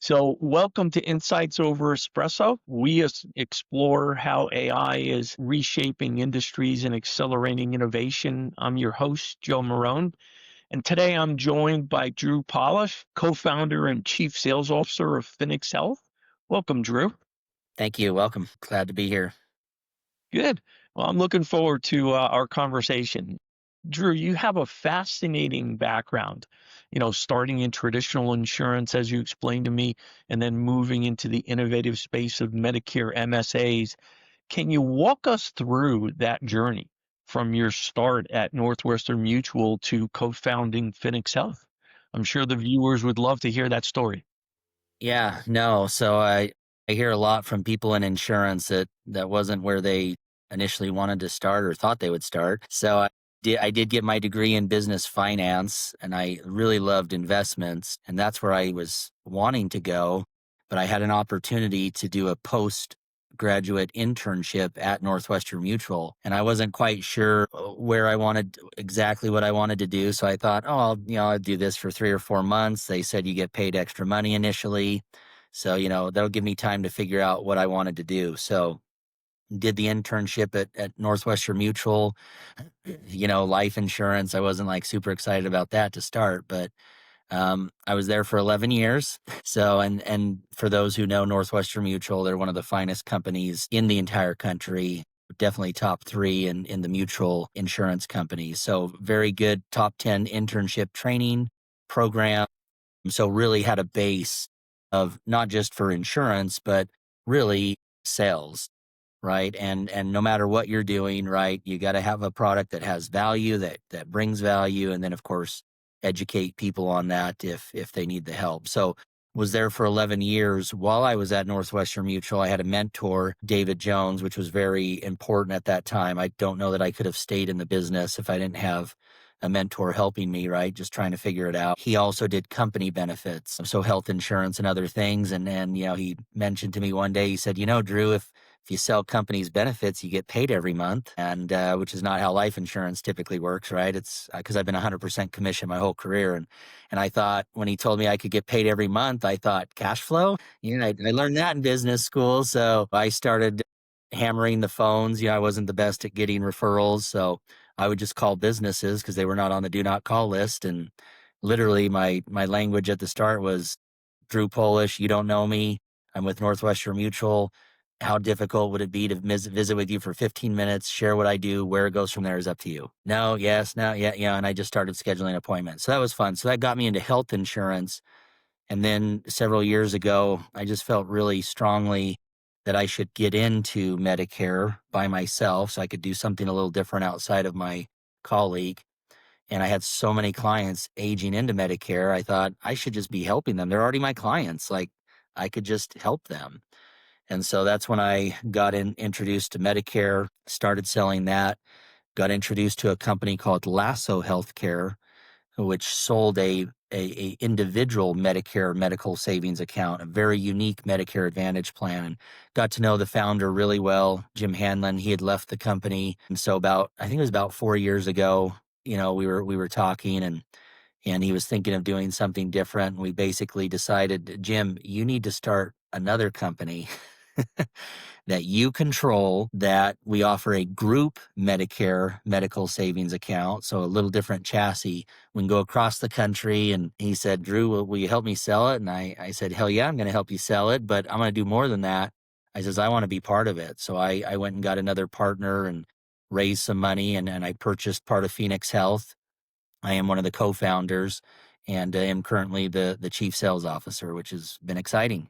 So, welcome to Insights Over Espresso. We explore how AI is reshaping industries and accelerating innovation. I'm your host, Joe Marone, and today I'm joined by Drew Polish, co-founder and chief sales officer of Fenyx Health. Welcome, Drew. Thank you. Welcome. Glad to be here. Good. Well, I'm looking forward to our conversation. Drew, you have a fascinating background, starting in traditional insurance, as you explained to me, and then moving into the innovative space of Medicare MSAs. Can you walk us through that journey from your start at Northwestern Mutual to co-founding Fenyx Health? I'm sure the viewers would love to hear that story. Yeah, no. So I hear a lot from people in insurance that wasn't where they initially wanted to start or thought they would start. So I did get my degree in business finance, and I really loved investments, and that's where I was wanting to go. But I had an opportunity to do a postgraduate internship at Northwestern Mutual, and I wasn't quite sure where I wanted exactly what I wanted to do. So I thought, oh, I'll do this for 3 or 4 months. They said you get paid extra money initially, so that'll give me time to figure out what I wanted to do. So did the internship at Northwestern Mutual. Life insurance. I wasn't like super excited about that to start, but I was there for 11 years. So, and for those who know Northwestern Mutual, they're one of the finest companies in the entire country. Definitely top three in the mutual insurance companies. So very good top 10 internship training program. So really had a base of not just for insurance, but really sales, right? And no matter what you're doing, right, you got to have a product that has value, that brings value, and then of course educate people on that if they need the help. So was there for 11 years. While I was at Northwestern Mutual, I had a mentor, David Jones, which was very important at that time. I don't know that I could have stayed in the business if I didn't have a mentor helping me, right? Just trying to figure it out. He also did company benefits, so health insurance and other things. And then, he mentioned to me one day, he said, Drew, if you sell companies benefits, you get paid every month, and which is not how life insurance typically works, right? It's because I've been 100% commission my whole career, and I thought when he told me I could get paid every month, I thought cash flow. I learned that in business school, so I started hammering the phones. I wasn't the best at getting referrals, so I would just call businesses because they were not on the do not call list, and literally my language at the start was Drew Polish. You don't know me. I'm with Northwestern Mutual. How difficult would it be to visit with you for 15 minutes, share what I do, where it goes from there is up to you. No, yes, no, yeah, yeah. And I just started scheduling appointments. So that was fun. So that got me into health insurance. And then several years ago, I just felt really strongly that I should get into Medicare by myself so I could do something a little different outside of my colleague. And I had so many clients aging into Medicare. I thought I should just be helping them. They're already my clients. Like I could just help them. And so that's when I got introduced to Medicare, started selling that, got introduced to a company called Lasso Healthcare, which sold a individual Medicare medical savings account, a very unique Medicare Advantage plan, and got to know the founder really well, Jim Hanlon. He had left the company. And so I think it was about 4 years ago, we were talking, and he was thinking of doing something different. And we basically decided, Jim, you need to start another company that you control, that we offer a group Medicare medical savings account. So a little different chassis. We can go across the country. And he said, Drew, will you help me sell it? And I said, hell yeah, I'm going to help you sell it, but I'm going to do more than that. I says, I want to be part of it. So I went and got another partner and raised some money, and I purchased part of Fenyx Health. I am one of the co-founders, and I am currently the chief sales officer, which has been exciting.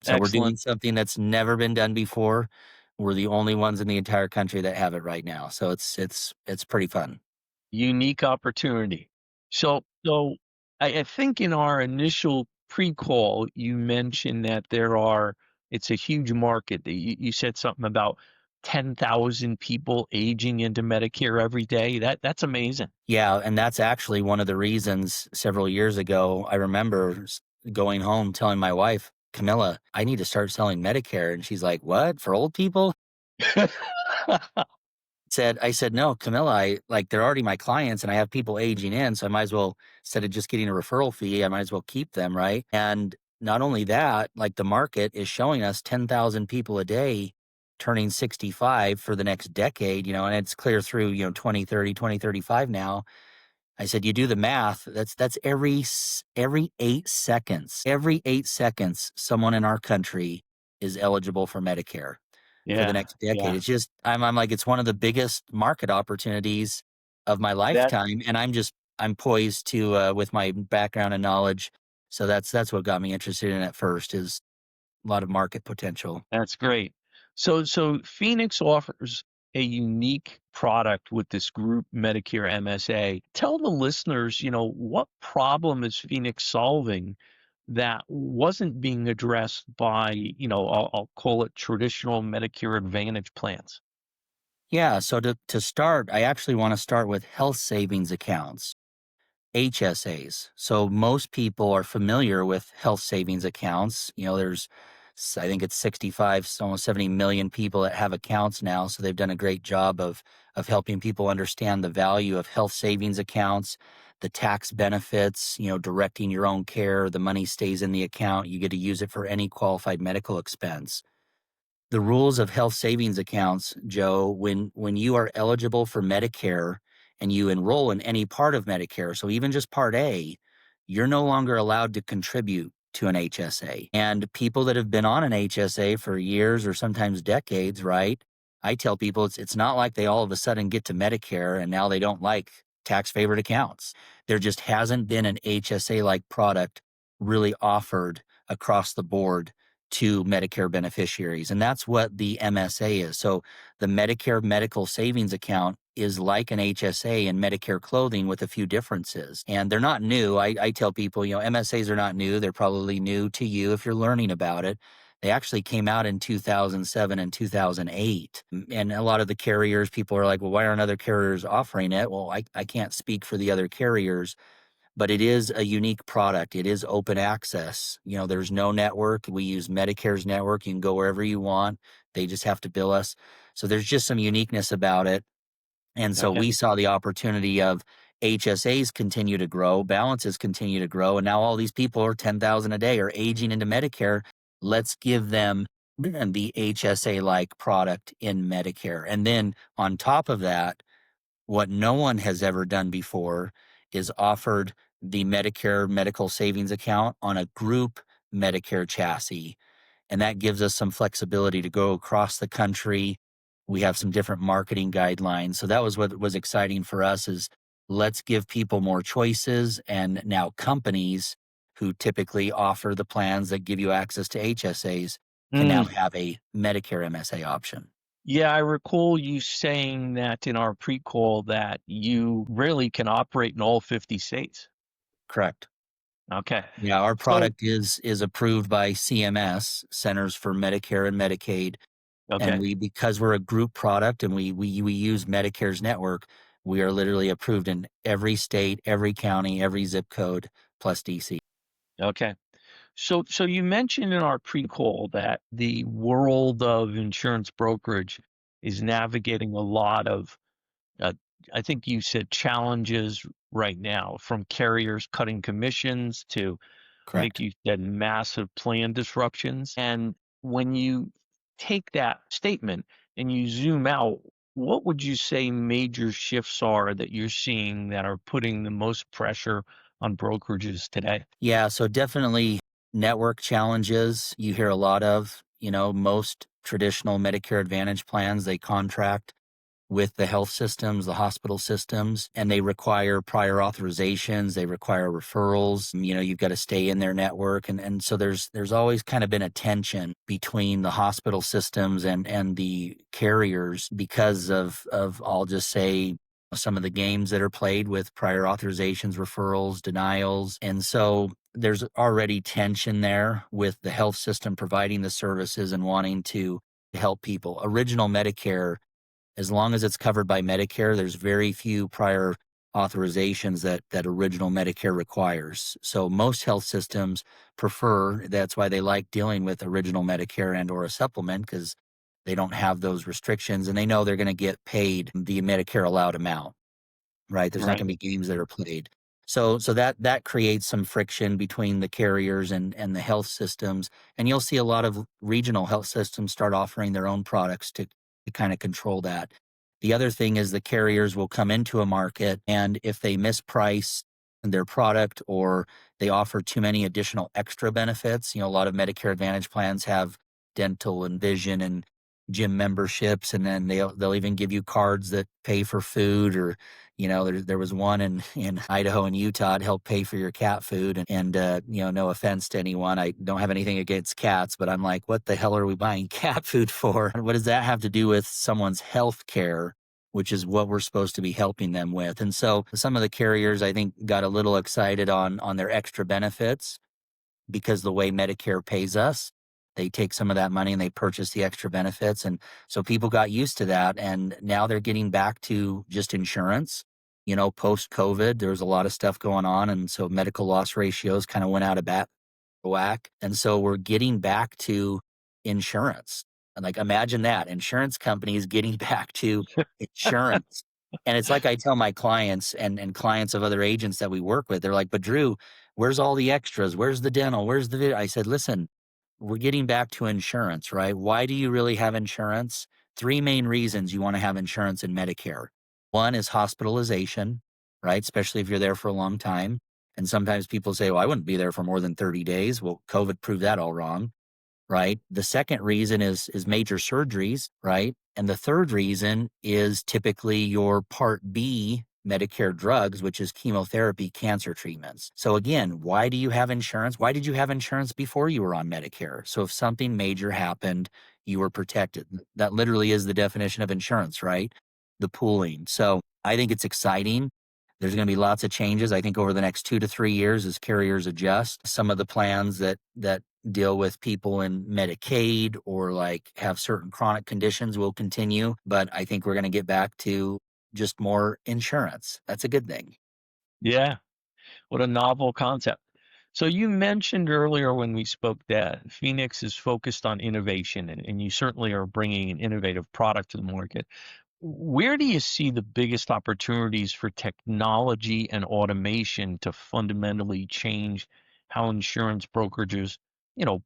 So we're Excellent. doing something that's never been done before. We're the only ones in the entire country that have it right now. So it's pretty fun. Unique opportunity. So I think in our initial pre-call, you mentioned that it's a huge market. That you said something about 10,000 people aging into Medicare every day. That's amazing. Yeah, and that's actually one of the reasons several years ago I remember going home telling my wife, Camilla, I need to start selling Medicare. And she's like, what? For old people? I said, no, Camilla, they're already my clients and I have people aging in. So I might as well, instead of just getting a referral fee, I might as well keep them. Right. And not only that, like the market is showing us 10,000 people a day turning 65 for the next decade, and it's clear through, 2030, 2035 now. I said, you do the math, that's every 8 seconds. Every 8 seconds, someone in our country is eligible for Medicare for the Yeah, next decade. yeah. It's just I'm like, it's one of the biggest market opportunities of my That lifetime, and I'm poised to, with my background and knowledge. So that's what got me interested in it first, is a lot of market potential. that's great. So Phoenix offers a unique product with this group Medicare MSA. Tell the listeners, what problem is Phoenix solving that wasn't being addressed by, I'll call it traditional Medicare Advantage plans. Yeah, so to start, I actually want to start with health savings accounts. HSAs. So most people are familiar with health savings accounts. I think it's 65, almost 70 million people that have accounts now. So they've done a great job of helping people understand the value of health savings accounts, the tax benefits, directing your own care. The money stays in the account. You get to use it for any qualified medical expense. The rules of health savings accounts, Joe, when you are eligible for Medicare and you enroll in any part of Medicare, so even just Part A, you're no longer allowed to contribute to an HSA. And people that have been on an HSA for years or sometimes decades, right? I tell people it's not like they all of a sudden get to Medicare and now they don't like tax favored accounts. There just hasn't been an HSA like product really offered across the board to Medicare beneficiaries. And that's what the MSA is. So the Medicare Medical Savings Account is like an HSA in Medicare clothing with a few differences. And they're not new. I tell people, MSAs are not new. They're probably new to you if you're learning about it. They actually came out in 2007 and 2008. And a lot of the carriers, people are like, well, why aren't other carriers offering it? Well, I can't speak for the other carriers, but it is a unique product. It is open access. There's no network. We use Medicare's network. You can go wherever you want. They just have to bill us. So there's just some uniqueness about it. And so Okay. we saw the opportunity of HSAs continue to grow, balances continue to grow, and now all these people are 10,000 a day are aging into Medicare. Let's give them the HSA like product in Medicare. And then on top of that, what no one has ever done before is offered the Medicare Medical Savings Account on a group Medicare chassis. And that gives us some flexibility to go across the country. We have some different marketing guidelines. So that was what was exciting for us, is let's give people more choices. And now companies who typically offer the plans that give you access to HSAs can now Mm. have a Medicare MSA option. Yeah, I recall you saying that in our pre-call that you really can operate in all 50 states. Correct. Okay. Yeah, our So, product is approved by CMS, Centers for Medicare and Medicaid, and okay. because we're a group product and we use Medicare's network, we are literally approved in every state, every county, every zip code, plus DC. Okay. So you mentioned in our pre-call that the world of insurance brokerage is navigating a lot of, uh, I think you said challenges right now, from carriers cutting commissions to, I think Correct. you said massive plan disruptions. And when you take that statement and you zoom out, what would you say major shifts are that you're seeing that are putting the most pressure on brokerages today? Yeah, so definitely network challenges you hear a lot of. Most traditional Medicare Advantage plans, they contract with the health systems, the hospital systems, and they require prior authorizations, they require referrals. You've got to stay in their network. And so there's always kind of been a tension between the hospital systems and the carriers because of I'll just say some of the games that are played with prior authorizations, referrals, denials. And so there's already tension there with the health system providing the services and wanting to help people. Original Medicare, as long as it's covered by Medicare, there's very few prior authorizations that original Medicare requires. So most health systems prefer, that's why they like dealing with original Medicare and or a supplement, because they don't have those restrictions and they know they're going to get paid the Medicare allowed amount, right? There's not Right. going to be games that are played. So that creates some friction between the carriers and the health systems, and you'll see a lot of regional health systems start offering their own products to kind of control that. The other thing is the carriers will come into a market, and if they misprice their product or they offer too many additional extra benefits, a lot of Medicare Advantage plans have dental and vision and gym memberships, and then they'll even give you cards that pay for food, or there was one in Idaho and Utah to help pay for your cat food. And no offense to anyone, I don't have anything against cats, but I'm like, what the hell are we buying cat food for? What does that have to do with someone's health care, which is what we're supposed to be helping them with? And so some of the carriers, I think, got a little excited on their extra benefits because the way Medicare pays us, they take some of that money and they purchase the extra benefits. And so people got used to that. And now they're getting back to just insurance. Post COVID, there was a lot of stuff going on. And so medical loss ratios kind of went out of whack. And so we're getting back to insurance. And like, imagine that, insurance companies getting back to insurance. And it's like I tell my clients and clients of other agents that we work with, they're like, but Drew, where's all the extras? Where's the dental? Where's the I said, listen, we're getting back to insurance, right? Why do you really have insurance? Three main reasons you want to have insurance in Medicare. One is hospitalization, right? Especially if you're there for a long time. And sometimes people say, well, I wouldn't be there for more than 30 days. Well, COVID proved that all wrong, right? The second reason is major surgeries, right? And the third reason is typically your Part B Medicare drugs, which is chemotherapy, cancer treatments. So again, why do you have insurance? Why did you have insurance before you were on Medicare? So if something major happened, you were protected. That literally is the definition of insurance, right? The pooling. So I think it's exciting. There's going to be lots of changes, I think, over the next 2 to 3 years as carriers adjust. Some of the plans that deal with people in Medicaid or like have certain chronic conditions will continue, but I think we're going to get back to just more insurance. That's a good thing. Yeah, what a novel concept. So you mentioned earlier when we spoke that Phoenix is focused on innovation, and you certainly are bringing an innovative product to the market. Where do you see the biggest opportunities for technology and automation to fundamentally change how insurance brokerages,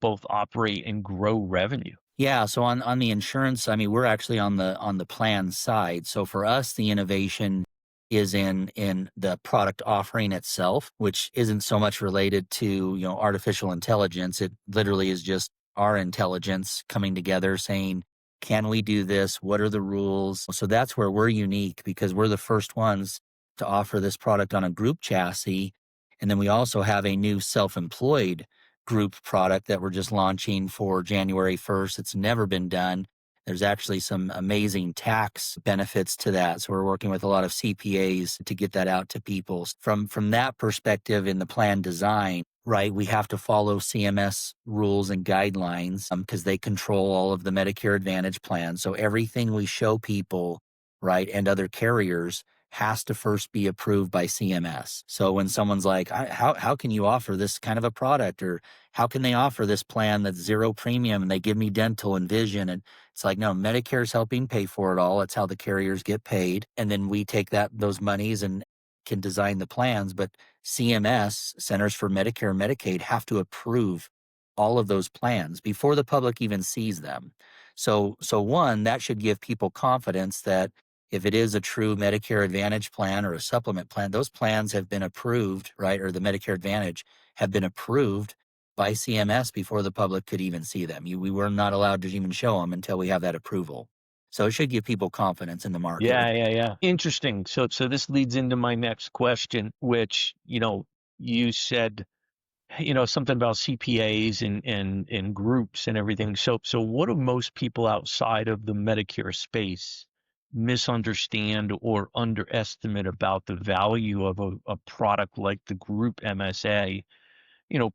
both operate and grow revenue? Yeah, so on the insurance, I mean, we're actually on the plan side. So for us, the innovation is in the product offering itself, which isn't so much related to, artificial intelligence. It literally is just our intelligence coming together saying, can we do this? What are the rules? So that's where we're unique because we're the first ones to offer this product on a group chassis. And then we also have a new self-employed group product that we're just launching for January 1st. It's never been done. There's actually some amazing tax benefits to that. So we're working with a lot of CPAs to get that out to people. From that perspective in the plan design, right, we have to follow CMS rules and guidelines because they control all of the Medicare Advantage plans. So everything we show people, right, and other carriers has to first be approved by CMS. So when someone's like, how can you offer this kind of a product? Or how can they offer this plan that's zero premium and they give me dental and vision? And it's like, no, Medicare's helping pay for it all. It's how the carriers get paid. And then we take those monies and can design the plans. But CMS, Centers for Medicare and Medicaid, have to approve all of those plans before the public even sees them. So one, that should give people confidence that if it is a true Medicare Advantage plan or a supplement plan, those plans have been approved, right? Or the Medicare Advantage have been approved by CMS before the public could even see them. We were not allowed to even show them until we have that approval. So it should give people confidence in the market. Yeah, yeah, yeah. Interesting. So this leads into my next question, which, you said, something about CPAs and groups and everything. So what do most people outside of the Medicare space misunderstand or underestimate about the value of a product like the group MSA,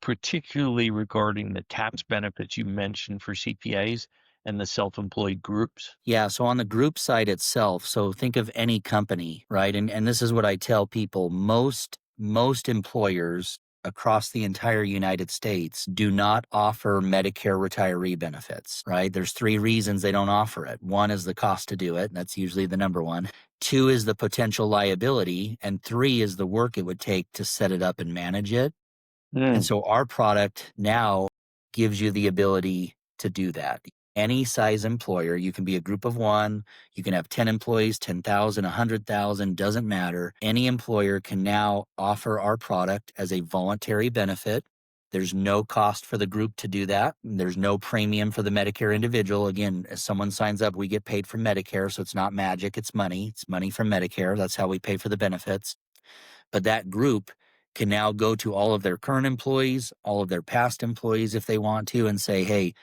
particularly regarding the tax benefits you mentioned for CPAs and the self-employed groups? Yeah, so on the group side itself, so think of any company, right? And this is what I tell people, most employers across the entire United States do not offer Medicare retiree benefits, right? There's three reasons they don't offer it. One is the cost to do it. And that's usually the number one. Two is the potential liability. And three is the work it would take to set it up and manage it. And Mm. so our product now gives you the ability to do that. Any size employer, you can be a group of one, you can have 10 employees, 10,000, 100,000, doesn't matter. Any employer can now offer our product as a voluntary benefit. There's no cost for the group to do that. There's no premium for the Medicare individual. Again, as someone signs up, we get paid from Medicare, so it's not magic, it's money. It's money from Medicare. That's how we pay for the benefits. But that group can now go to all of their current employees, all of their past employees if they want to, and say, hey,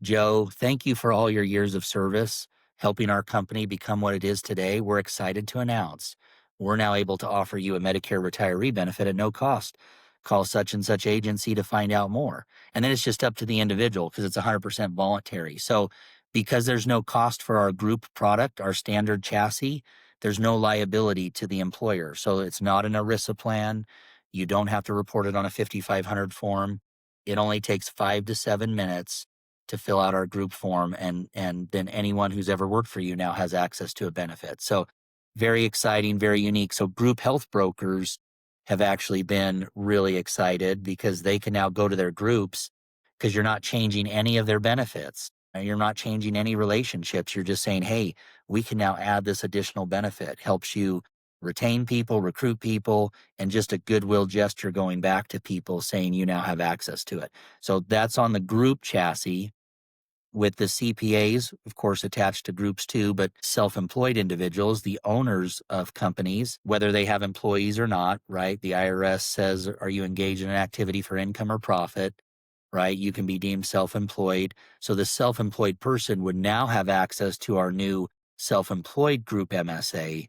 Joe, thank you for all your years of service, helping our company become what it is today. We're excited to announce we're now able to offer you a Medicare retiree benefit at no cost. Call such and such agency to find out more. And then it's just up to the individual because it's 100% voluntary. So because there's no cost for our group product, our standard chassis, there's no liability to the employer. So it's not an ERISA plan. You don't have to report it on a 5500 form. It only takes 5 to 7 minutes to fill out our group form, and then anyone who's ever worked for you now has access to a benefit. So very exciting, very unique. So group health brokers have actually been really excited because they can now go to their groups because you're not changing any of their benefits. You're not changing any relationships. You're just saying, hey, we can now add this additional benefit. Helps you retain people, recruit people, and just a goodwill gesture going back to people saying you now have access to it. So that's on the group chassis with the CPAs, of course, attached to groups too, but self-employed individuals, the owners of companies, whether they have employees or not, right? The IRS says, are you engaged in an activity for income or profit? Right? You can be deemed self-employed. So the self-employed person would now have access to our new self-employed group MSA,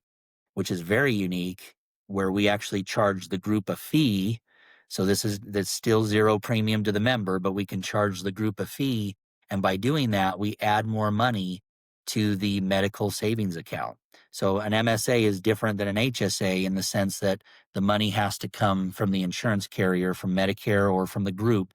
which is very unique, where we actually charge the group a fee. So that's still zero premium to the member, but we can charge the group a fee. And by doing that, we add more money to the medical savings account. So an MSA is different than an HSA in the sense that the money has to come from the insurance carrier, from Medicare or from the group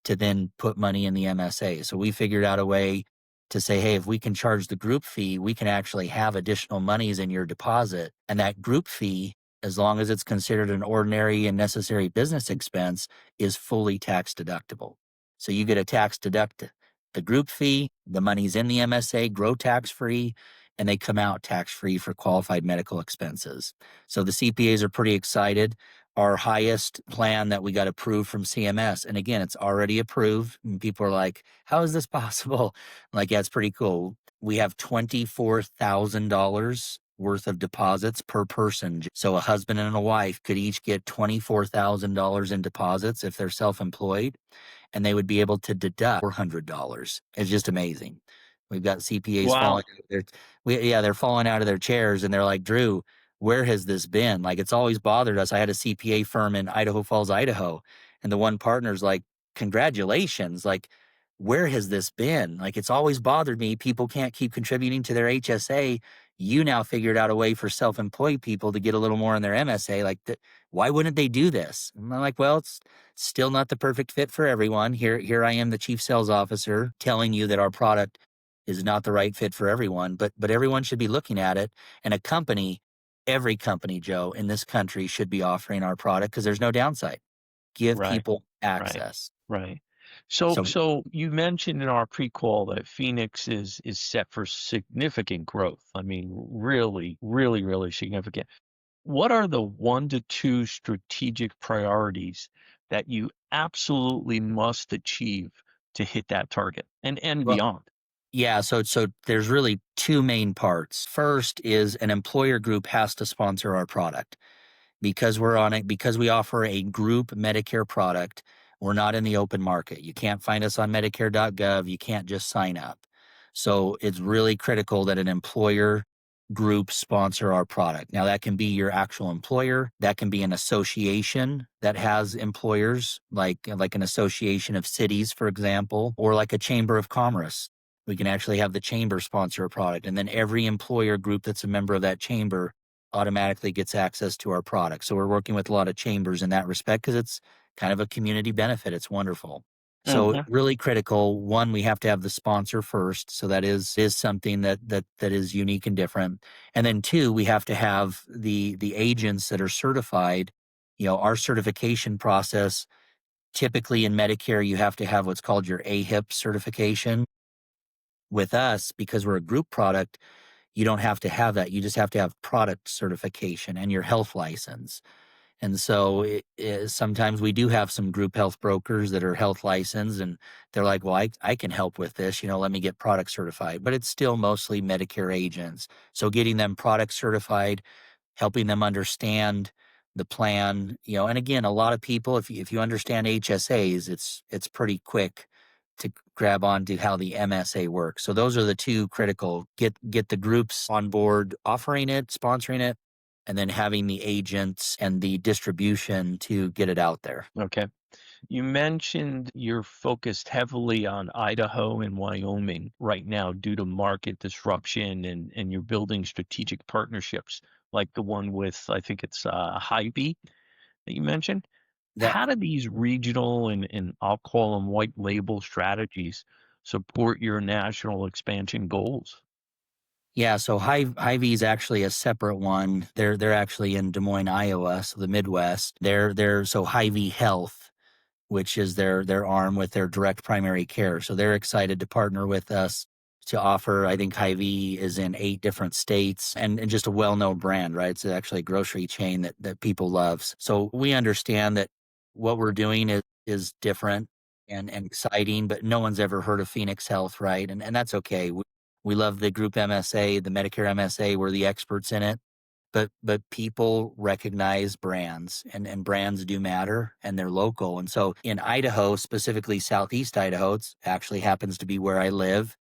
to then put money in the MSA. So we figured out a way to say, hey, if we can charge the group fee, we can actually have additional monies in your deposit. And that group fee, as long as it's considered an ordinary and necessary business expense, is fully tax deductible. So you get a tax deduct the group fee, the money's in the MSA, grow tax free, and they come out tax free for qualified medical expenses. So the CPAs are pretty excited. Our highest plan that we got approved from CMS, and again, it's already approved. And people are like, how is this possible? I'm like, yeah, it's pretty cool. We have $24,000 worth of deposits per person. So a husband and a wife could each get $24,000 in deposits if they're self-employed, and they would be able to deduct $400. It's just amazing. We've got CPAs Wow. falling out of they're falling out of their chairs, and they're like, Drew, where has this been? Like, it's always bothered us. I had a CPA firm in Idaho Falls, Idaho, and the one partner's like, congratulations. Like, where has this been? Like, it's always bothered me. People can't keep contributing to their HSA. You now figured out a way for self-employed people to get a little more in their MSA. Like, why wouldn't they do this? And I'm like, well, it's still not the perfect fit for everyone. Here I am, the chief sales officer, telling you that our product is not the right fit for everyone, but everyone should be looking at it. And a company, every company, Joe, in this country should be offering our product because there's no downside. Give Right. people Right. access. Right. So So, so you mentioned in our pre-call that Phoenix is set for significant growth. I mean, really, really, really significant. What are the 1 to 2 strategic priorities that you absolutely must achieve to hit that target and well, beyond? yeah, so there's really two main parts. First is an employer group has to sponsor our product. Because we're on it, because we offer a group Medicare product, we're not in the open market. You can't find us on Medicare.gov. You can't just sign up. So it's really critical that an employer group sponsor our product. Now, that can be your actual employer. That can be an association that has employers, like an association of cities, for example, or like a chamber of commerce. We can actually have the chamber sponsor a product. And then every employer group that's a member of that chamber automatically gets access to our product. So we're working with a lot of chambers in that respect because it's kind of a community benefit. It's wonderful. So Mhm. really critical. One, we have to have the sponsor first. So that is something that is unique and different. And then two, we have to have the agents that are certified. Our certification process, typically in Medicare, you have to have what's called your AHIP certification. With us, because we're a group product, you don't have to have that. You just have to have product certification and your health license. And so sometimes we do have some group health brokers that are health licensed and they're like, well, I can help with this, let me get product certified. But it's still mostly Medicare agents. So getting them product certified, helping them understand the plan, and again, a lot of people, if you understand HSAs, it's pretty quick to grab onto how the MSA works. So those are the two critical: get the groups on board, offering it, sponsoring it, and then having the agents and the distribution to get it out there. Okay. You mentioned you're focused heavily on Idaho and Wyoming right now due to market disruption, and you're building strategic partnerships like the one with, I think it's Hy-Vee that you mentioned. That How do these regional and I'll call them white label strategies support your national expansion goals? Yeah, so Hy-Vee is actually a separate one. They're actually in Des Moines, Iowa, so the Midwest. They're so Hy-Vee Health, which is their arm with their direct primary care. So they're excited to partner with us to offer. I think Hy-Vee is in 8 different states and just a well-known brand, right? It's actually a grocery chain that people love. So we understand that what we're doing is different and exciting, but no one's ever heard of Fenyx Health, right? And that's okay. We love the group MSA, the Medicare MSA. We're the experts in it, but people recognize brands, and brands do matter, and they're local. And so in Idaho, specifically Southeast Idaho, it actually happens to be where I live,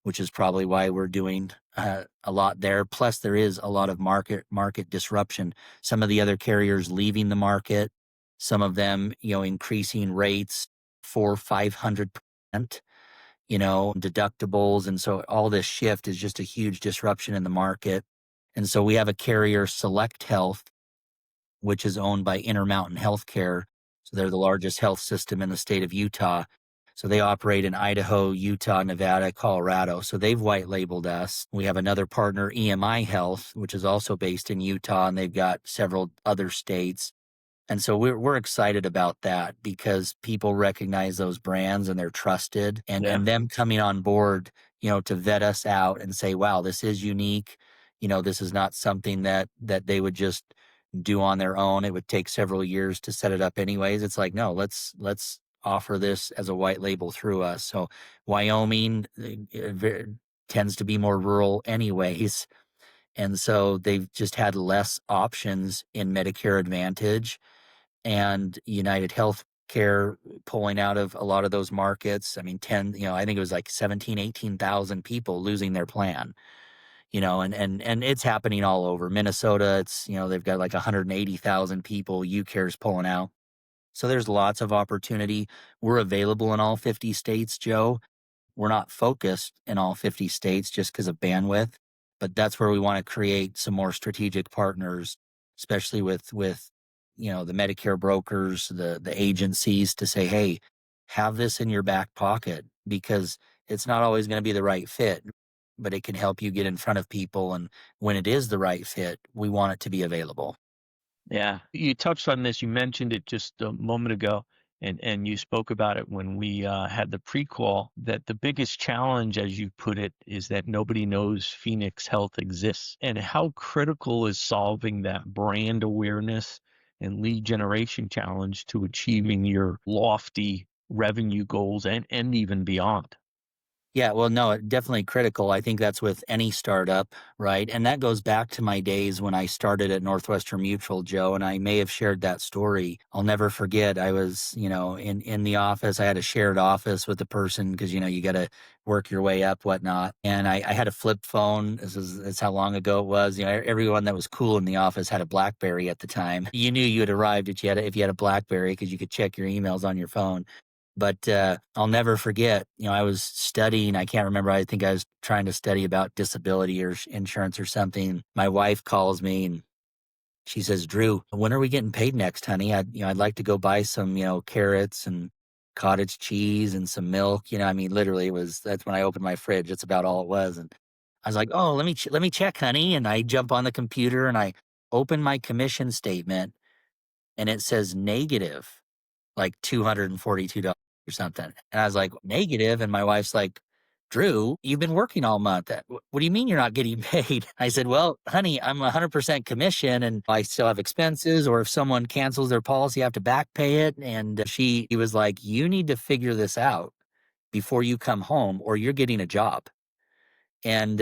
which is probably why we're doing a lot there. Plus there is a lot of market disruption. Some of the other carriers leaving the market, some of them increasing rates 400-500%, deductibles. And so all this shift is just a huge disruption in the market. And so we have a carrier, Select Health, which is owned by Intermountain Healthcare. So they're the largest health system in the state of Utah. So they operate in Idaho, Utah, Nevada, Colorado. So they've white labeled us. We have another partner, EMI Health, which is also based in Utah, and they've got several other states. And so we're excited about that because people recognize those brands and they're trusted, Yeah. and them coming on board, to vet us out and say, wow, this is unique. This is not something that they would just do on their own. It would take several years to set it up anyways. It's like, no, let's offer this as a white label through us. So Wyoming tends to be more rural anyways. And so they've just had less options in Medicare Advantage, and United Healthcare pulling out of a lot of those markets. I mean, I think it was like 17, 18,000 people losing their plan, and it's happening all over Minnesota. It's, they've got like 180,000 people. UCare's pulling out. So there's lots of opportunity. We're available in all 50 states, Joe. We're not focused in all 50 states just because of bandwidth, but that's where we want to create some more strategic partners, especially with the Medicare brokers, the agencies, to say, hey, have this in your back pocket, because it's not always going to be the right fit, but it can help you get in front of people. And when it is the right fit, we want it to be available. Yeah, you touched on this. You mentioned it just a moment ago, and you spoke about it when we had the pre-call. That the biggest challenge, as you put it, is that nobody knows Phoenix Health exists, and how critical is solving that brand awareness and lead generation challenge to achieving your lofty revenue goals and even beyond. Yeah, well, no, definitely critical. I think that's with any startup, right? And that goes back to my days when I started at Northwestern Mutual, Joe, and I may have shared that story. I'll never forget. I was, in the office. I had a shared office with the person because, you got to work your way up, whatnot. And I had a flip phone. That's how long ago it was. Everyone that was cool in the office had a BlackBerry at the time. You knew you had arrived if you had a BlackBerry, because you could check your emails on your phone. But I'll never forget, I was studying. I can't remember. I think I was trying to study about disability or insurance or something. My wife calls me and She says, "Drew, when are we getting paid next, honey? I'd like to go buy some, carrots and cottage cheese and some milk." I mean, literally, that's when I opened my fridge. That's about all it was. And I was like, "Oh, let me check, honey." And I jump on the computer and I open my commission statement, and it says negative like $242 or something. And I was like, "Negative?" And my wife's like, "Drew, you've been working all month. What do you mean you're not getting paid?" I said, "Well, honey, I'm 100% commission and I still have expenses. Or if someone cancels their policy, I have to back pay it." And she was like, "You need to figure this out before you come home or you're getting a job." And,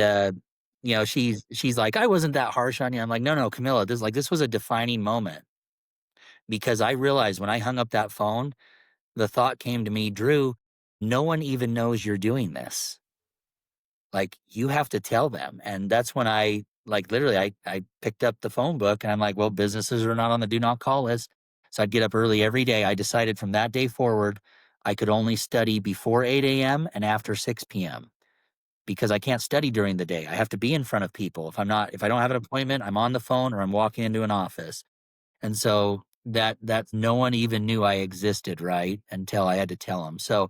she's like, "I wasn't that harsh on you." I'm like, "No, no, Camilla, this was a defining moment because I realized when I hung up that phone, the thought came to me, Drew, no one even knows you're doing this. Like, you have to tell them." And that's when literally, I picked up the phone book and I'm like, well, businesses are not on the do not call list. So I'd get up early every day. I decided from that day forward, I could only study before 8 a.m. and after 6 p.m. because I can't study during the day. I have to be in front of people. If I don't have an appointment, I'm on the phone or I'm walking into an office. And so that no one even knew I existed, right? Until I had to tell them. So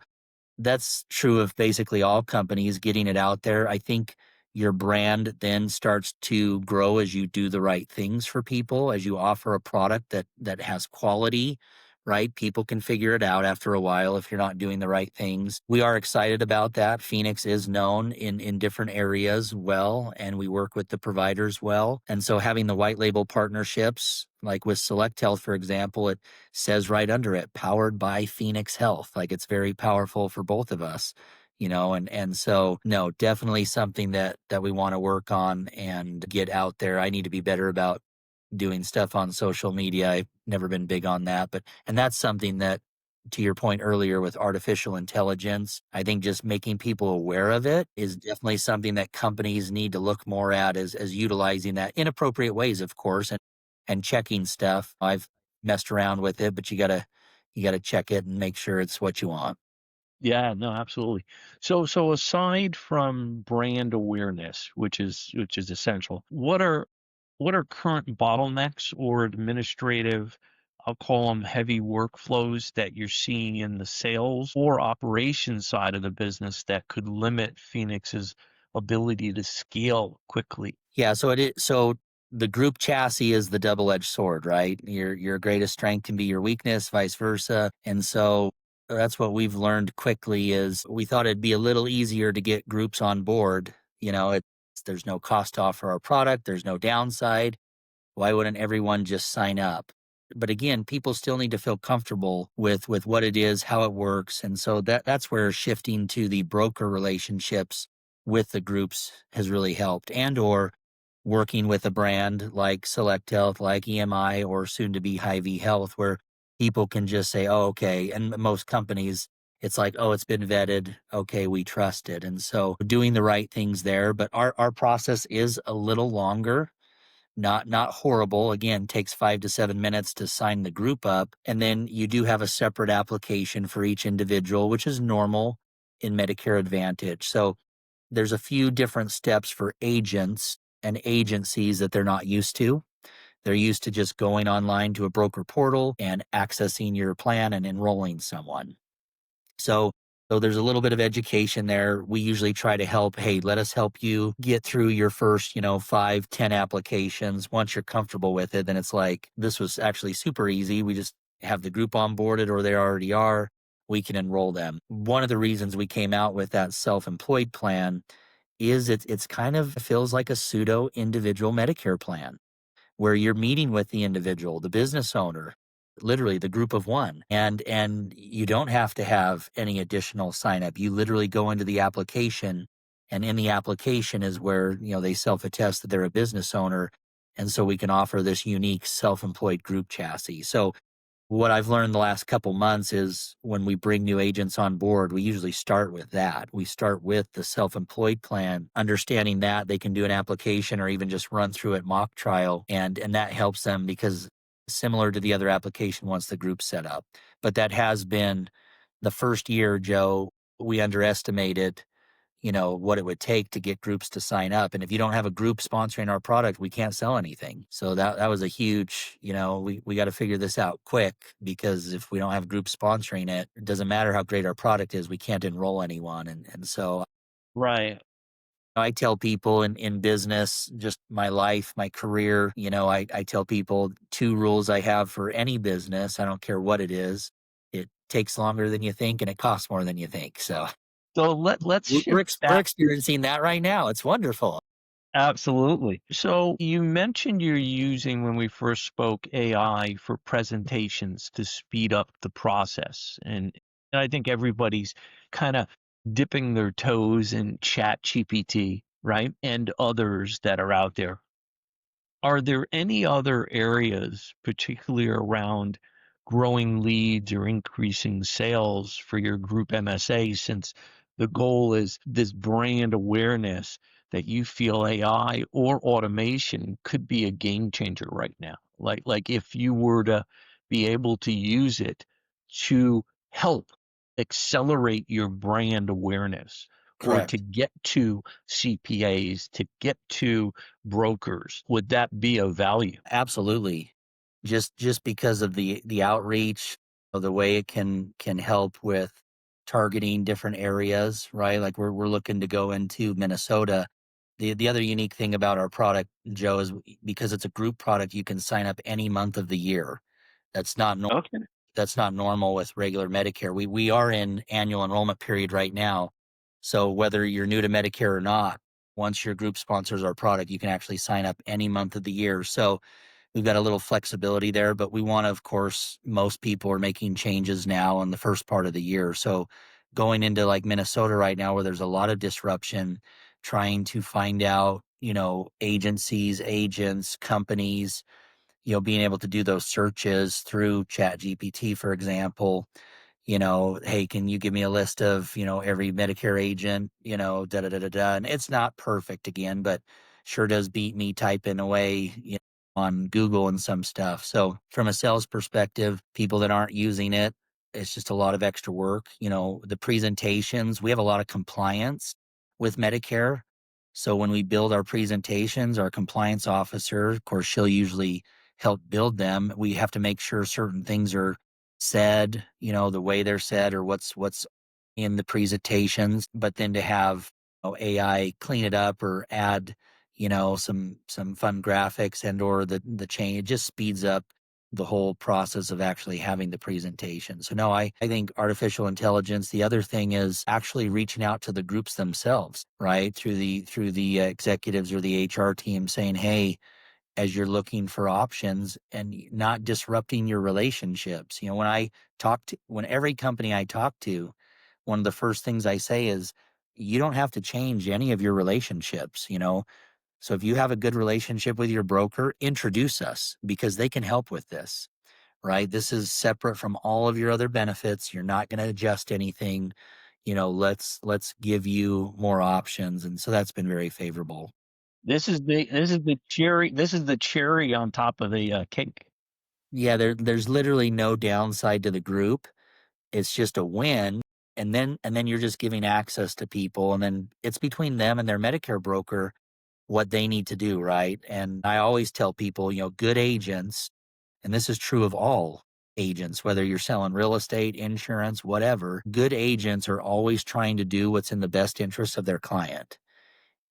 that's true of basically all companies getting it out there. I think your brand then starts to grow as you do the right things for people, as you offer a product that has quality, right? People can figure it out after a while if you're not doing the right things. We are excited about that. Fenyx is known in different areas well, and we work with the providers well. And so having the white label partnerships, like with Select Health, for example, it says right under it, powered by Fenyx Health. Like, it's very powerful for both of us, and so no, definitely something that we want to work on and get out there. I need to be better about doing stuff on social media. I've never been big on that, and that's something that, to your point earlier with artificial intelligence, I think just making people aware of it is definitely something that companies need to look more at as utilizing that in appropriate ways, of course, and checking stuff. I've messed around with it, but you gotta check it and make sure it's what you want. Yeah, no, absolutely. So aside from brand awareness, which is essential, what are current bottlenecks or administrative, I'll call them heavy workflows that you're seeing in the sales or operations side of the business that could limit Phoenix's ability to scale quickly? Yeah, so the group chassis is the double-edged sword, right? Your greatest strength can be your weakness, vice versa. And so that's what we've learned quickly is we thought it'd be a little easier to get groups on board. There's no cost to offer our product, there's no downside. Why wouldn't everyone just sign up? But again, people still need to feel comfortable with what it is, how it works. And so that's where shifting to the broker relationships with the groups has really helped, and or working with a brand like Select Health, like EMI, or soon to be Hy-Vee Health, where people can just say, "Oh, okay." And most companies, it's like, "Oh, it's been vetted. Okay, we trust it." And so doing the right things there. But our process is a little longer, not horrible. Again, takes 5 to 7 minutes to sign the group up. And then you do have a separate application for each individual, which is normal in Medicare Advantage. So there's a few different steps for agents and agencies that they're not used to. They're used to just going online to a broker portal and accessing your plan and enrolling someone. So, so there's a little bit of education there. We usually try to help. Hey, let us help you get through your first, 5, 10 applications. Once you're comfortable with it, then it's like, this was actually super easy. We just have the group onboarded or they already are. We can enroll them. One of the reasons we came out with that self-employed plan is it's kind of feels like a pseudo individual Medicare plan where you're meeting with the individual, the business owner, literally the group of one. And you don't have to have any additional sign up. You literally go into the application, and in the application is where, they self-attest that they're a business owner. And so we can offer this unique self-employed group chassis. So what I've learned the last couple months is when we bring new agents on board, we usually start with that. We start with the self-employed plan, understanding that they can do an application or even just run through it mock trial. And that helps them because similar to the other application once the group's set up. But that has been the first year, Joe, we underestimated, what it would take to get groups to sign up. And if you don't have a group sponsoring our product, we can't sell anything. So that was a huge, we got to figure this out quick, because if we don't have groups sponsoring it, it doesn't matter how great our product is, we can't enroll anyone. And so Right. I tell people in business, just my life, my career, I tell people two rules I have for any business. I don't care what it is. It takes longer than you think and it costs more than you think. So So let's we're, shift we're back. experiencing that right now. It's wonderful. Absolutely. So you mentioned you're using, when we first spoke, AI for presentations to speed up the process. And I think everybody's kind of dipping their toes in Chat GPT, right? And others that are out there. Are there any other areas, particularly around growing leads or increasing sales for your group MSA, since the goal is this brand awareness, that you feel AI or automation could be a game changer right now? Like if you were to be able to use it to help accelerate your brand awareness, or to Correct. get to CPAs, to get to brokers, would that be of value? Absolutely. Just because of the outreach, of the way it can help with targeting different areas, right? Like we're looking to go into Minnesota. The other unique thing about our product, Joe, is because it's a group product, you can sign up any month of the year. That's not Okay. that's not normal with regular Medicare. We are in annual enrollment period right now. So whether you're new to Medicare or not, once your group sponsors our product, you can actually sign up any month of the year. So we've got a little flexibility there, but we want to, of course, most people are making changes now in the first part of the year. So going into like Minnesota right now, where there's a lot of disruption, trying to find out, agencies, agents, companies, being able to do those searches through Chat GPT, for example, hey, can you give me a list of, every Medicare agent, da da da da da. And it's not perfect again, but sure does beat me typing away, on Google and some stuff. So from a sales perspective, people that aren't using it, it's just a lot of extra work. The presentations, we have a lot of compliance with Medicare. So when we build our presentations, our compliance officer, of course, she'll usually help build them. We have to make sure certain things are said, the way they're said, or what's in the presentations, but then to have AI clean it up or add, some fun graphics and or the change, it just speeds up the whole process of actually having the presentation. So no, I think artificial intelligence. The other thing is actually reaching out to the groups themselves, right? Through the executives or the HR team saying, hey, as you're looking for options and not disrupting your relationships. When every company I talk to, one of the first things I say is, you don't have to change any of your relationships. So if you have a good relationship with your broker, introduce us because they can help with this, right? This is separate from all of your other benefits. You're not going to adjust anything. Let's give you more options. And so that's been very favorable. This is the cherry on top of the cake. Yeah, there's literally no downside to the group. It's just a win. And then you're just giving access to people. And then it's between them and their Medicare broker what they need to do, right? And I always tell people, good agents, and this is true of all agents, whether you're selling real estate, insurance, whatever, good agents are always trying to do what's in the best interest of their client.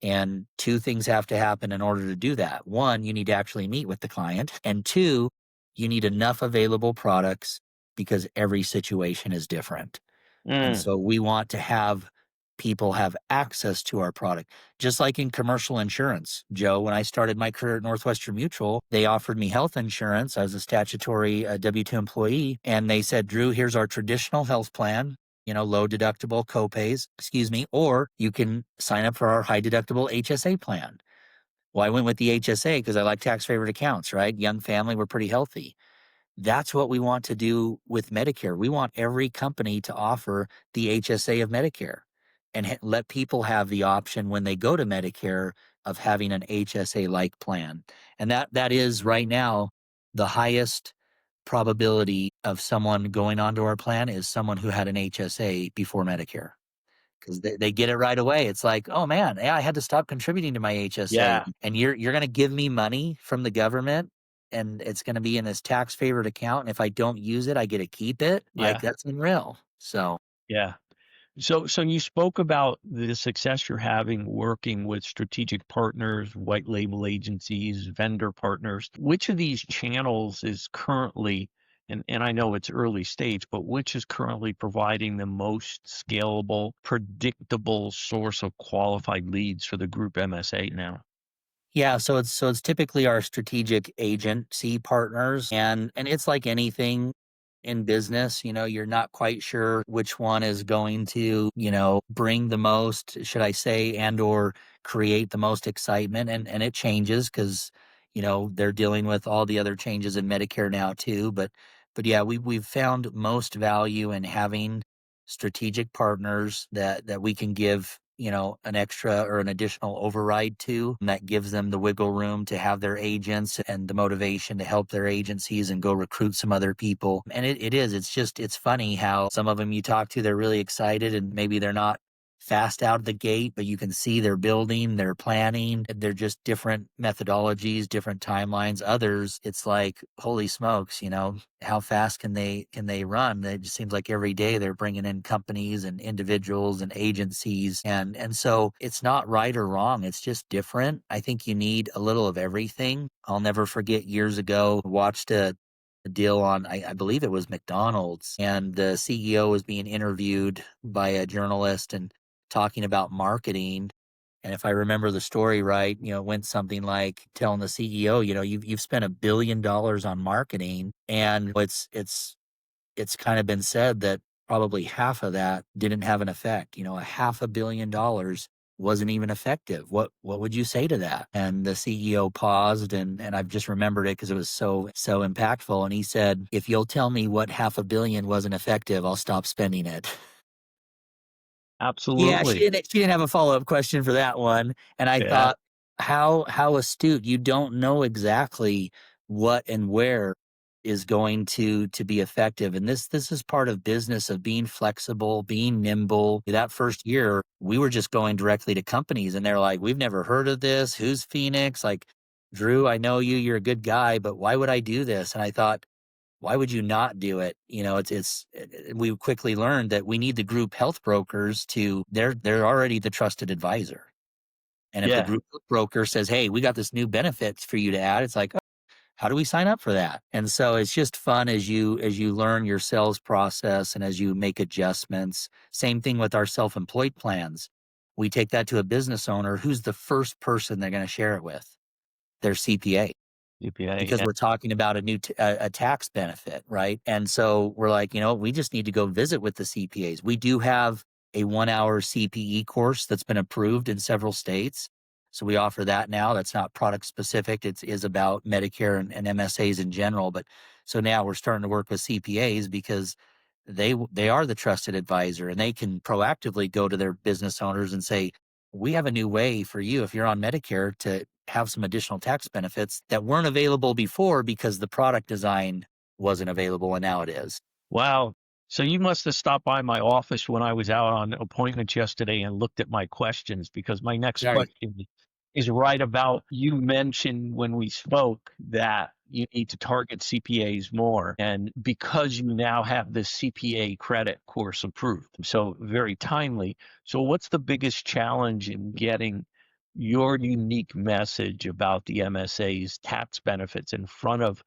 And two things have to happen in order to do that. One, you need to actually meet with the client. And two, you need enough available products because every situation is different. And Mm. so we want to have people have access to our product. Just like in commercial insurance, Joe, when I started my career at Northwestern Mutual, they offered me health insurance. I was a statutory W-2 employee. And they said, Drew, here's our traditional health plan, low deductible copays, excuse me, or you can sign up for our high deductible HSA plan. Well, I went with the HSA because I like tax favored accounts, right? Young family, we're pretty healthy. That's what we want to do with Medicare. We want every company to offer the HSA of Medicare and let people have the option when they go to Medicare of having an HSA-like plan. And that is right now the highest probability of someone going onto our plan is someone who had an HSA before Medicare, because they get it right away. It's like, oh man, yeah, I had to stop contributing to my HSA, Yeah, and you're going to give me money from the government, and it's going to be in this tax favored account. And if I don't use it, I get to keep it. Like yeah, that's unreal. So yeah. So you spoke about the success you're having working with strategic partners, white label agencies, vendor partners. Which of these channels is currently, and I know it's early stage, but which is currently providing the most scalable, predictable source of qualified leads for the group MSA now? yeah, so it's typically our strategic agency partners, and it's like anything in business, you're not quite sure which one is going to, bring the most, should I say, and or create the most excitement, and it changes because they're dealing with all the other changes in Medicare now too, but yeah, we've found most value in having strategic partners that we can give an extra or an additional override to, and that gives them the wiggle room to have their agents and the motivation to help their agencies and go recruit some other people. And it's funny how some of them you talk to, they're really excited and maybe they're not fast out of the gate, but you can see they're building, they're planning, they're just different methodologies, different timelines. Others, it's like, holy smokes, how fast can they run? It just seems like every day they're bringing in companies and individuals and agencies, and so it's not right or wrong. It's just different. I think you need a little of everything. I'll never forget years ago, watched a deal on, I believe it was McDonald's, and the CEO was being interviewed by a journalist and talking about marketing. And if I remember the story right, it went something like telling the CEO, you've spent $1 billion on marketing, and it's kind of been said that probably half of that didn't have an effect. A $500 million wasn't even effective. What would you say to that? And the CEO paused, and I've just remembered it because it was so impactful. And he said, if you'll tell me what 500 million wasn't effective, I'll stop spending it. Yeah, she Absolutely. didn't she didn't have a follow-up question for that one, and I Yeah. thought, how astute. You don't know exactly what and where is going to be effective, and this is part of business of being flexible, being nimble. That first year, we were just going directly to companies, and they're like, "We've never heard of this. Who's Phoenix?" Like, "Drew, I know you, you're a good guy, but why would I do this?" And I thought, why would you not do it? We quickly learned that we need the group health brokers they're already the trusted advisor. And if the Yeah. group health broker says, hey, we got this new benefits for you to add, it's like, oh, how do we sign up for that? And so it's just fun as you learn your sales process and as you make adjustments. Same thing with our self-employed plans. We take that to a business owner. Who's the first person they're going to share it with? Their CPA, CPA. because Yeah. we're talking about a tax benefit, right? And so we're like, we just need to go visit with the CPAs. We do have a 1 hour CPE course that's been approved in several states. So we offer that now. That's not product specific. It is about Medicare and MSAs in general. But so now we're starting to work with CPAs because they are the trusted advisor, and they can proactively go to their business owners and say, we have a new way for you if you're on Medicare to have some additional tax benefits that weren't available before because the product design wasn't available and now it is. Wow. So you must have stopped by my office when I was out on appointments yesterday and looked at my questions, because my next Sorry. question is right about, you mentioned when we spoke that you need to target CPAs more, and because you now have the CPA credit course approved. So very timely. So what's the biggest challenge in getting your unique message about the MSA's tax benefits in front of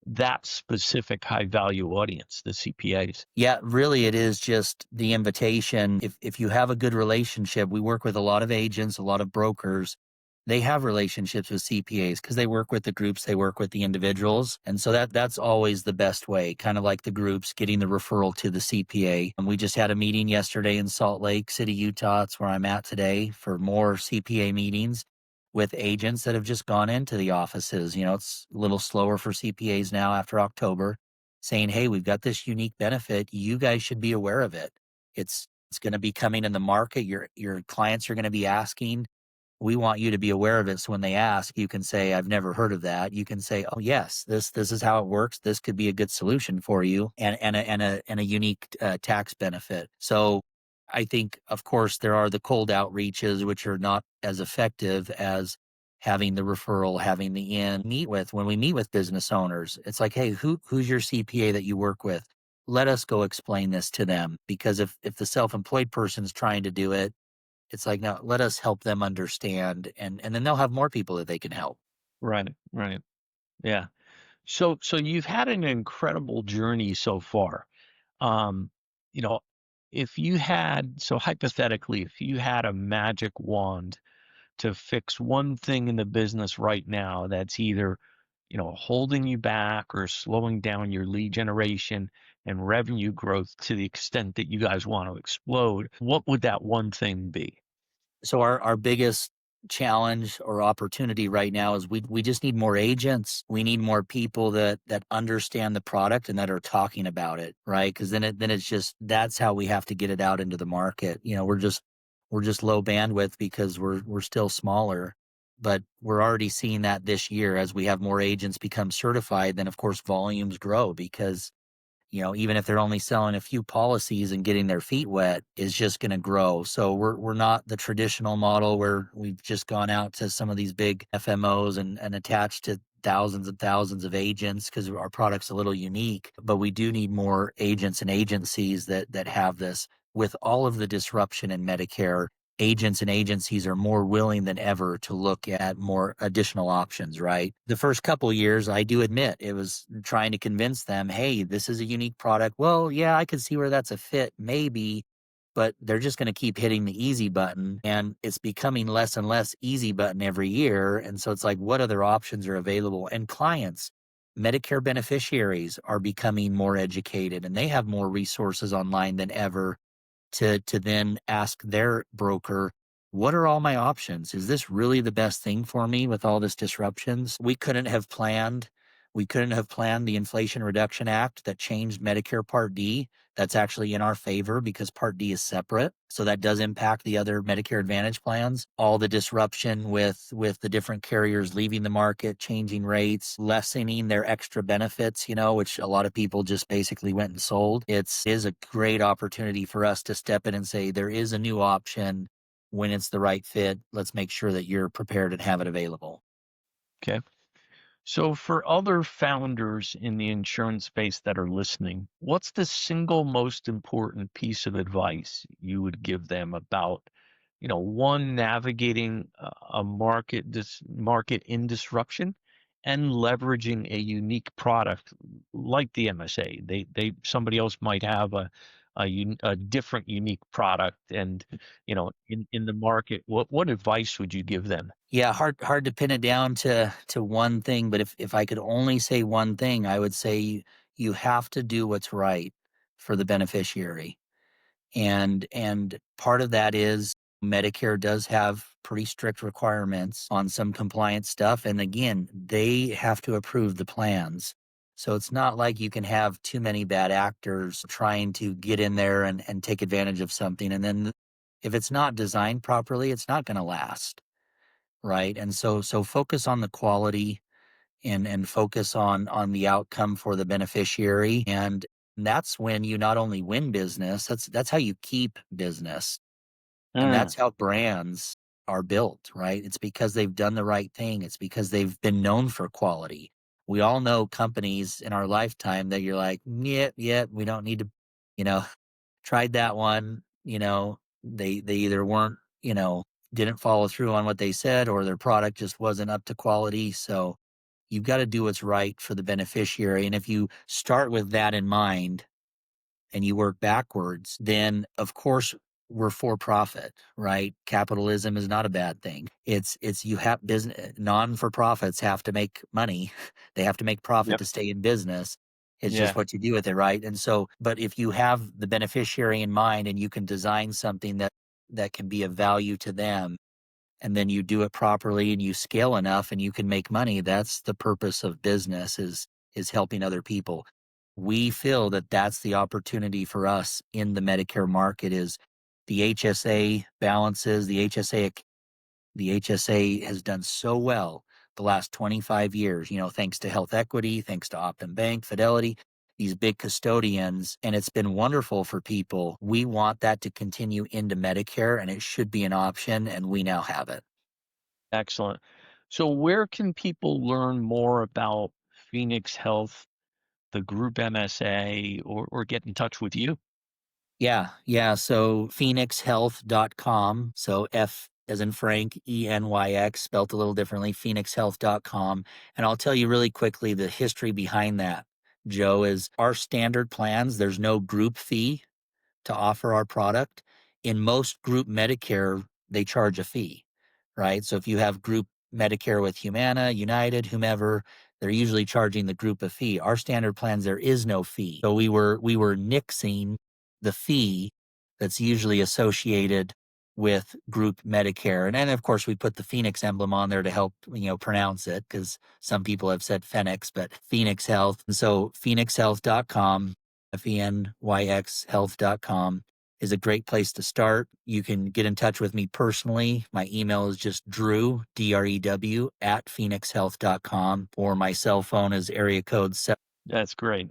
that specific high value audience, the CPAs? Yeah, really, it is just the invitation. If you have a good relationship, we work with a lot of agents, a lot of brokers. They have relationships with CPAs because they work with the groups, they work with the individuals, and so that's always the best way. Kind of like the groups getting the referral to the CPA. And we just had a meeting yesterday in Salt Lake City, Utah. It's where I'm at today for more CPA meetings with agents that have just gone into the offices. It's a little slower for CPAs now after October, saying, hey, we've got this unique benefit. You guys should be aware of it. It's going to be coming in the market. Your clients are going to be asking. We want you to be aware of it. So when they ask, you can say, I've never heard of that. You can say, oh yes, this is how it works. This could be a good solution for you, and a unique tax benefit. So I think, of course, there are the cold outreaches, which are not as effective as having the referral, having the in meet with. When we meet with business owners, it's like, hey, who's your CPA that you work with? Let us go explain this to them. Because if the self-employed person's trying to do it, it's like, no, let us help them understand, and then they'll have more people that they can help. Right. Right. Yeah. So you've had an incredible journey so far. Um, you know, if you had so hypothetically, if you had a magic wand to fix one thing in the business right now that's either, holding you back or slowing down your lead generation and revenue growth to the extent that you guys want to explode, what would that one thing be? So our biggest challenge or opportunity right now is we just need more agents. We need more people that understand the product and that are talking about it, right? Because then it's just that's how we have to get it out into the market. We're just low bandwidth because we're still smaller. But we're already seeing that this year as we have more agents become certified, then of course volumes grow because even if they're only selling a few policies and getting their feet wet is just going to grow. So we're not the traditional model where we've just gone out to some of these big FMOs and attached to thousands and thousands of agents because our product's a little unique. But we do need more agents and agencies that have this. With all of the disruption in Medicare, agents and agencies are more willing than ever to look at more additional options, right? The first couple years, I do admit, it was trying to convince them, hey, this is a unique product. Well, yeah, I could see where that's a fit, maybe, but they're just going to keep hitting the easy button. And it's becoming less and less easy button every year. And so it's like, what other options are available? And clients, Medicare beneficiaries are becoming more educated and they have more resources online than ever to then ask their broker, what are all my options? Is this really the best thing for me with all this disruptions? We couldn't have planned the Inflation Reduction Act that changed Medicare Part D. That's actually in our favor because Part D is separate. So that does impact the other Medicare Advantage plans. All the disruption with the different carriers leaving the market, changing rates, lessening their extra benefits, which a lot of people just basically went and sold. It is a great opportunity for us to step in and say, there is a new option when it's the right fit. Let's make sure that you're prepared and have it available. Okay. So, for other founders in the insurance space that are listening, what's the single most important piece of advice you would give them about, one, navigating a market in disruption and leveraging a unique product like the MSA? Somebody else might have a different unique product, and in the market, what advice would you give them? Yeah, hard to pin it down to one thing, but if I could only say one thing, I would say you have to do what's right for the beneficiary. And part of that is Medicare does have pretty strict requirements on some compliance stuff. And again, they have to approve the plans. So it's not like you can have too many bad actors trying to get in there and take advantage of something. And then if it's not designed properly, it's not going to last. Right. And so focus on the quality and focus on the outcome for the beneficiary. And that's when you not only win business, that's how you keep business. And Mm, that's how brands are built, right? It's because they've done the right thing. It's because they've been known for quality. We all know companies in our lifetime that you're like, yeah, yeah, we don't need to, you know, tried that one, they either weren't, didn't follow through on what they said or their product just wasn't up to quality. So you've got to do what's right for the beneficiary. And if you start with that in mind and you work backwards, then of course we're for profit, right? Capitalism is not a bad thing. It's you have business non for profits have to make money. They have to make profit yep. to stay in business. It's just Yeah. what you do with it, right? And so, but if you have the beneficiary in mind and you can design something that can be of value to them, and then you do it properly and you scale enough and you can make money, that's the purpose of business is helping other people. We feel that that's the opportunity for us in the Medicare market is the HSA balances, the HSA has done so well the last 25 years, thanks to Health Equity, thanks to Optum Bank, Fidelity. these big custodians, and it's been wonderful for people. We want that to continue into Medicare, and it should be an option, and we now have it. Excellent. So where can people learn more about Phoenix Health, the group MSA, or get in touch with you? Yeah. So phenixhealth.com. So F as in Frank, ENYX, spelt a little differently, phenixhealth.com. And I'll tell you really quickly the history behind that, Joe, is our standard plans, there's no group fee to offer our product. In most group Medicare, they charge a fee, right? So if you have group Medicare with Humana, United, whomever, they're usually charging the group a fee. Our standard plans, there is no fee. So we were nixing the fee that's usually associated with group Medicare. And then of course we put the Phoenix emblem on there to help, pronounce it, because some people have said Fenyx, but Phoenix Health. And so phenixhealth.com, Fenyx health.com is a great place to start. You can get in touch with me personally. My email is just Drew, at phenixhealth.com, or my cell phone is area code 7. That's great.